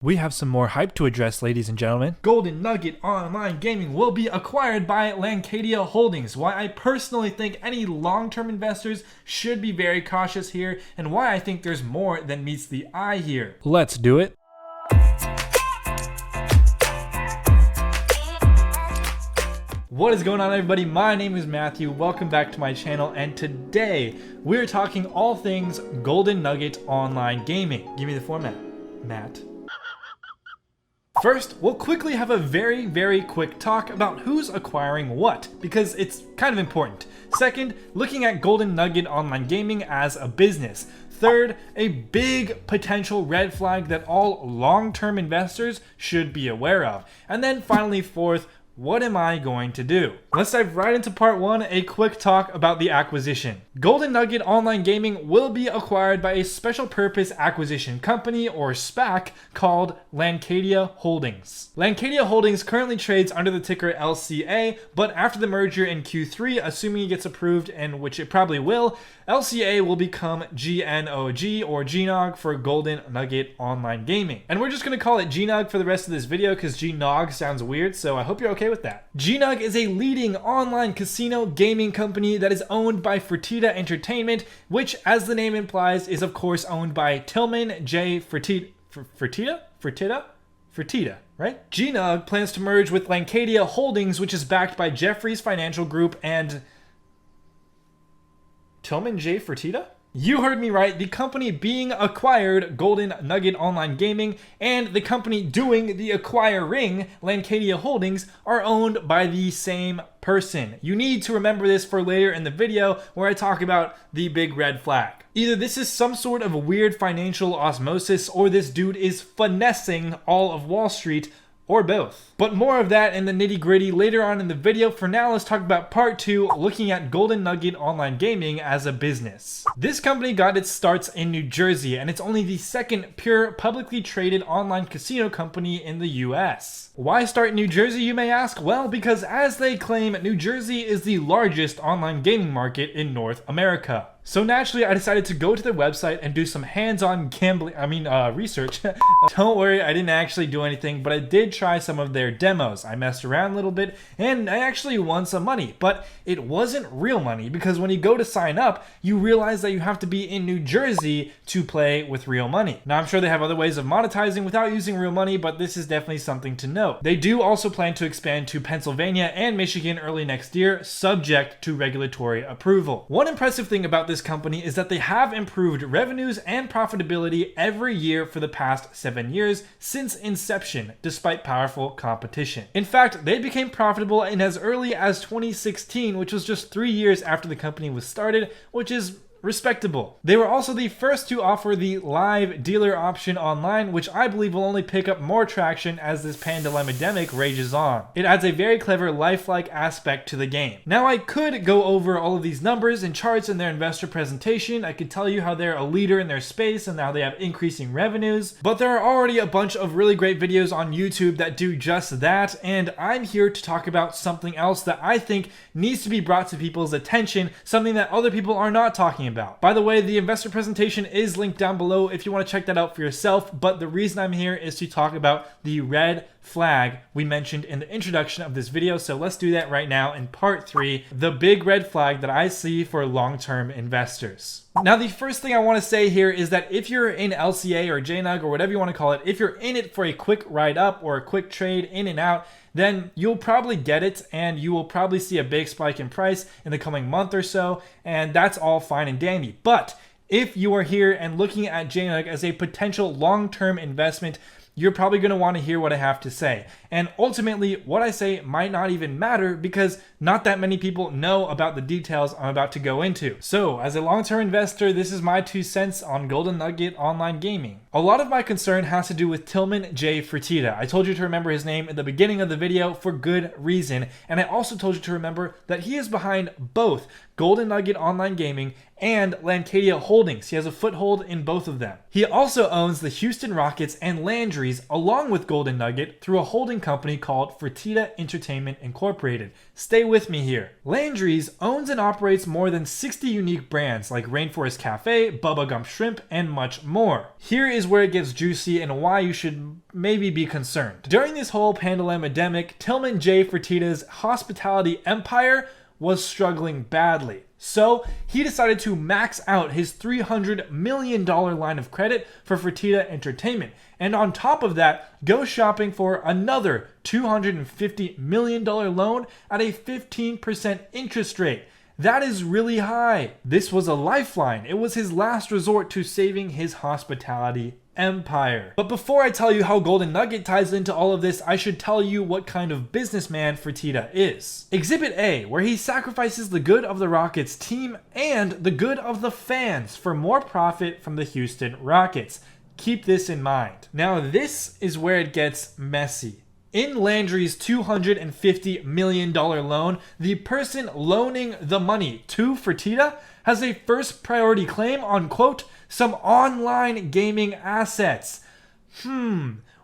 We have some more hype to address, ladies and gentlemen. Golden Nugget Online Gaming will be acquired by Lancadia Holdings. Why I personally think any long-term investors should be very cautious here, and why I think there's more than meets the eye here. Let's do it. What is going on, everybody? My name is Matthew. Welcome back to my channel, and today we're talking all things Golden Nugget Online Gaming. Give me the format, Matt. First, we'll quickly have a very quick talk about who's acquiring what, because it's kind of important. Second, looking at Golden Nugget Online Gaming as a business. Third, a big potential red flag that all long-term investors should be aware of. And then finally, fourth, what am I going to do? Let's dive right into part one, a quick talk about the acquisition. Golden Nugget Online Gaming will be acquired by a special purpose acquisition company, or SPAC, called Lancadia Holdings. Lancadia Holdings currently trades under the ticker LCA, but after the merger in Q3, assuming it gets approved, and which it probably will, LCA will become GNOG, or GNOG, for Golden Nugget Online Gaming. And we're just going to call it GNOG for the rest of this video because GNOG sounds weird, so I hope you're okay with that. GNOG is a leading online casino gaming company that is owned by Fertitta Entertainment, which, as the name implies, is of course owned by Tillman J. Fertitta, right? GNOG plans to merge with Lancadia Holdings, which is backed by Jefferies Financial Group and Tillman J. Fertitta? You heard me right. The company being acquired, Golden Nugget Online Gaming, and the company doing the acquiring, Lancadia Holdings, are owned by the same person. You need to remember this for later in the video where I talk about the big red flag. Either this is some sort of weird financial osmosis, or this dude is finessing all of Wall Street, or both. But more of that in the nitty gritty later on in the video. For now, let's talk about part two, looking at Golden Nugget Online Gaming as a business. This company got its starts in New Jersey, and it's only the second pure publicly traded online casino company in the US. Why start in New Jersey, you may ask? Well, because as they claim, New Jersey is the largest online gaming market in North America. So naturally, I decided to go to their website and do some hands-on research. Don't worry, I didn't actually do anything, but I did try some of their demos. I messed around a little bit, and I actually won some money, but it wasn't real money, because when you go to sign up, you realize that you have to be in New Jersey to play with real money. Now, I'm sure they have other ways of monetizing without using real money, but this is definitely something to note. They do also plan to expand to Pennsylvania and Michigan early next year, subject to regulatory approval. One impressive thing about this company is that they have improved revenues and profitability every year for the past 7 years since inception, despite powerful competition. In fact, they became profitable in as early as 2016, which was just 3 years after the company was started, which is respectable. They were also the first to offer the live dealer option online, which I believe will only pick up more traction as this pandemic rages on. It adds a very clever lifelike aspect to the game. Now, I could go over all of these numbers and charts in their investor presentation. I could tell you how they're a leader in their space and how they have increasing revenues, but there are already a bunch of really great videos on YouTube that do just that, and I'm here to talk about something else that I think needs to be brought to people's attention, something that other people are not talking about. By the way, the investor presentation is linked down below if you want to check that out for yourself, but the reason I'm here is to talk about the red flag we mentioned in the introduction of this video, so let's do that right now in part 3, the big red flag that I see for long-term investors. Now, the first thing I want to say here is that if you're in LCA or JNUG or whatever you want to call it, if you're in it for a quick ride up or a quick trade in and out, then you'll probably get it, and you will probably see a big spike in price in the coming month or so, and that's all fine and dandy. But if you are here and looking at JNUG as a potential long-term investment, you're probably going to want to hear what I have to say. And ultimately, what I say might not even matter because not that many people know about the details I'm about to go into. So, as a long-term investor, this is my 2 cents on Golden Nugget Online Gaming. A lot of my concern has to do with Tillman J. Fertitta. I told you to remember his name at the beginning of the video for good reason, and I also told you to remember that he is behind both Golden Nugget Online Gaming and Lancadia Holdings. He has a foothold in both of them. He also owns the Houston Rockets and Landry, Landry's along with Golden Nugget through a holding company called Fertitta Entertainment Incorporated. Stay with me here. Landry's owns and operates more than 60 unique brands like Rainforest Cafe, Bubba Gump Shrimp, and much more. Here is where it gets juicy and why you should maybe be concerned. During this whole pandemic, Tillman J. Fertitta's hospitality empire was struggling badly. So he decided to max out his $300 million line of credit for Fertitta Entertainment. And on top of that, go shopping for another $250 million loan at a 15% interest rate. That is really high. This was a lifeline. It was his last resort to saving his hospitality empire. But before I tell you how Golden Nugget ties into all of this, I should tell you what kind of businessman Fertitta is. Exhibit A, where he sacrifices the good of the Rockets team and the good of the fans for more profit from the Houston Rockets. Keep this in mind. Now this is where it gets messy. In Landry's $250 million loan, the person loaning the money to Fertitta has a first priority claim on, quote, some online gaming assets.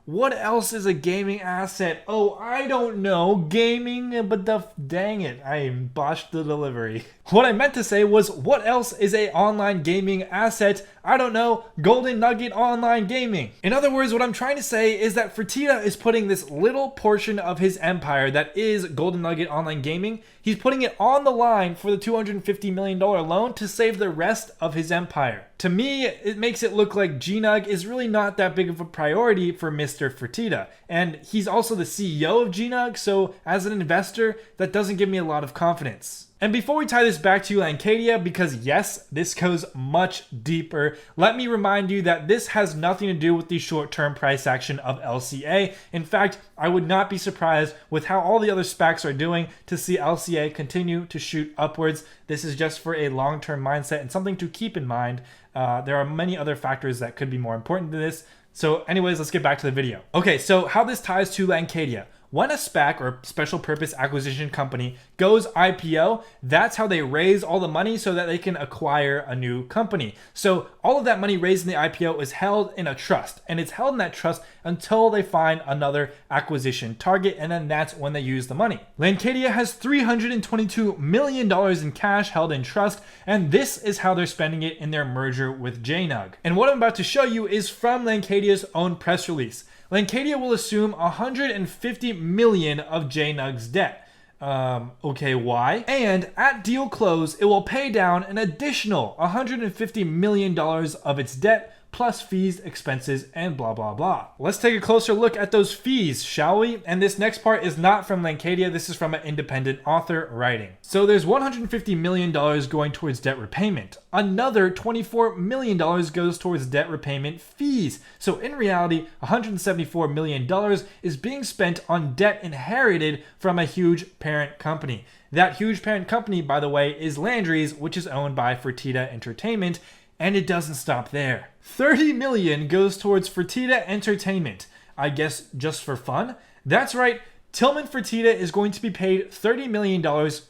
What else is a gaming asset? Oh, I don't know. Gaming, but dang it, I botched the delivery. What I meant to say was, what else is a online gaming asset? I don't know. Golden Nugget Online Gaming. In other words, what I'm trying to say is that Fertitta is putting this little portion of his empire that is Golden Nugget Online Gaming, he's putting it on the line for the $250 million loan to save the rest of his empire. To me, it makes it look like GNOG is really not that big of a priority for Mr. Fertitta. And he's also the CEO of GNOG, so as an investor, that doesn't give me a lot of confidence. And before we tie this back to Lancadia, because yes, this goes much deeper, let me remind you that this has nothing to do with the short-term price action of LCA. In fact, I would not be surprised with how all the other SPACs are doing to see LCA continue to shoot upwards. This is just for a long-term mindset and something to keep in mind. There are many other factors that could be more important to this. So anyways, let's get back to the video. Okay, so how this ties to Lancadia. When a SPAC or special purpose acquisition company goes IPO, that's how they raise all the money so that they can acquire a new company. So all of that money raised in the IPO is held in a trust, and it's held in that trust until they find another acquisition target, and then that's when they use the money. Lancadia has $322 million in cash held in trust, and this is how they're spending it in their merger with GNOG. And what I'm about to show you is from Lancadia's own press release. Lancadia will assume $150 million of GNOG's debt. Okay, why? And at deal close, it will pay down an additional $150 million of its debt, plus fees, expenses, and blah, blah, blah. Let's take a closer look at those fees, shall we? And this next part is not from Lancadia, this is from an independent author writing. So there's $150 million going towards debt repayment. Another $24 million goes towards debt repayment fees. So in reality, $174 million is being spent on debt inherited from a huge parent company. That huge parent company, by the way, is Landry's, which is owned by Fertitta Entertainment. And it doesn't stop there. $30 million goes towards Fertitta Entertainment. I guess just for fun? That's right, Tillman Fertitta is going to be paid $30 million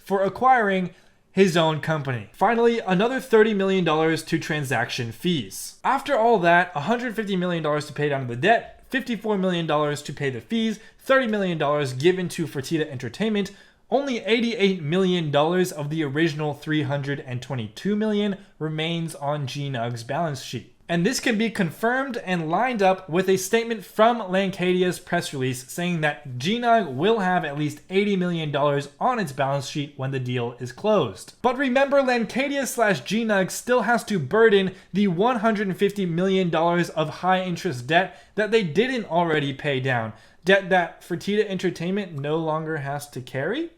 for acquiring his own company. Finally, another $30 million to transaction fees. After all that, $150 million to pay down the debt, $54 million to pay the fees, $30 million given to Fertitta Entertainment. Only $88 million of the original $322 million remains on GNOG's balance sheet. And this can be confirmed and lined up with a statement from Lancadia's press release saying that GNOG will have at least $80 million on its balance sheet when the deal is closed. But remember, Lancadia/GNOG still has to burden the $150 million of high interest debt that they didn't already pay down. Debt that Fertitta Entertainment no longer has to carry?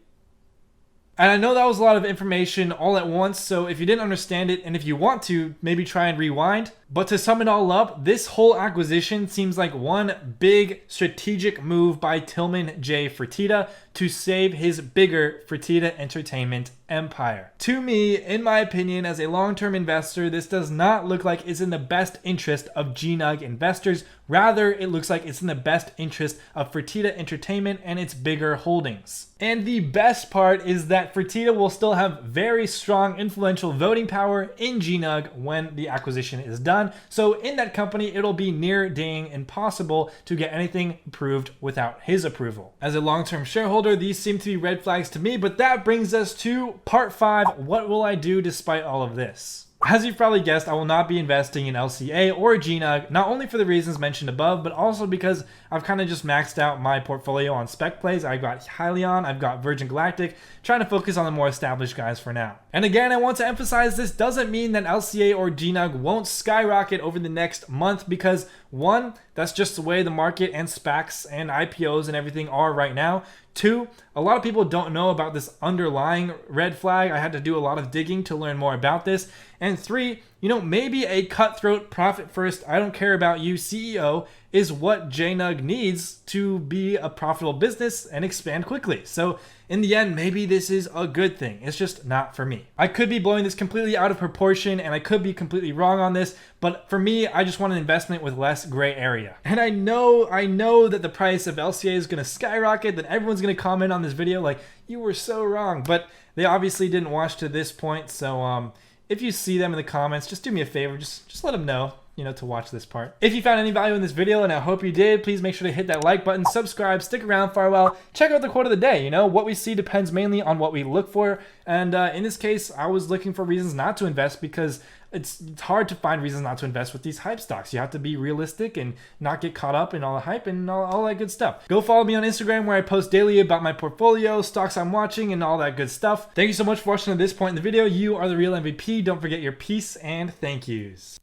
And I know that was a lot of information all at once, so if you didn't understand it and if you want to, maybe try and rewind. But to sum it all up, this whole acquisition seems like one big strategic move by Tillman J. Fertitta to save his bigger Fertitta Entertainment empire. To me, in my opinion, as a long-term investor, this does not look like it's in the best interest of GNOG investors. Rather, it looks like it's in the best interest of Fertitta Entertainment and its bigger holdings. And the best part is that Fertitta will still have very strong influential voting power in GNOG when the acquisition is done. done. So in that company, it'll be near dang impossible to get anything approved without his approval. As a long-term shareholder, these seem to be red flags to me, but that brings us to part 5. What will I do despite all of this? As you've probably guessed, I will not be investing in LCA or GNOG, not only for the reasons mentioned above, but also because I've kind of just maxed out my portfolio on spec plays. I've got Hyliion, I've got Virgin Galactic, trying to focus on the more established guys for now. And again, I want to emphasize this doesn't mean that LCA or GNOG won't skyrocket over the next month, because one, that's just the way the market and SPACs and IPOs and everything are right now. Two, a lot of people don't know about this underlying red flag. I had to do a lot of digging to learn more about this. And three, maybe a cutthroat, profit first, I don't care about you CEO is what GNOG needs to be a profitable business and expand quickly. So in the end, maybe this is a good thing. It's just not for me. I could be blowing this completely out of proportion and I could be completely wrong on this, but for me, I just want an investment with less gray area. And I know that the price of LCA is gonna skyrocket, that everyone's gonna comment on this video like, you were so wrong, but they obviously didn't watch to this point. So if you see them in the comments, just do me a favor, just let them know, to watch this part. If you found any value in this video, and I hope you did, please make sure to hit that like button, subscribe, stick around for a while, check out the quote of the day. What we see depends mainly on what we look for. And in this case, I was looking for reasons not to invest because it's hard to find reasons not to invest with these hype stocks. You have to be realistic and not get caught up in all the hype and all that good stuff. Go follow me on Instagram where I post daily about my portfolio, stocks I'm watching, and all that good stuff. Thank you so much for watching to this point in the video. You are the real MVP. Don't forget your peace and thank yous.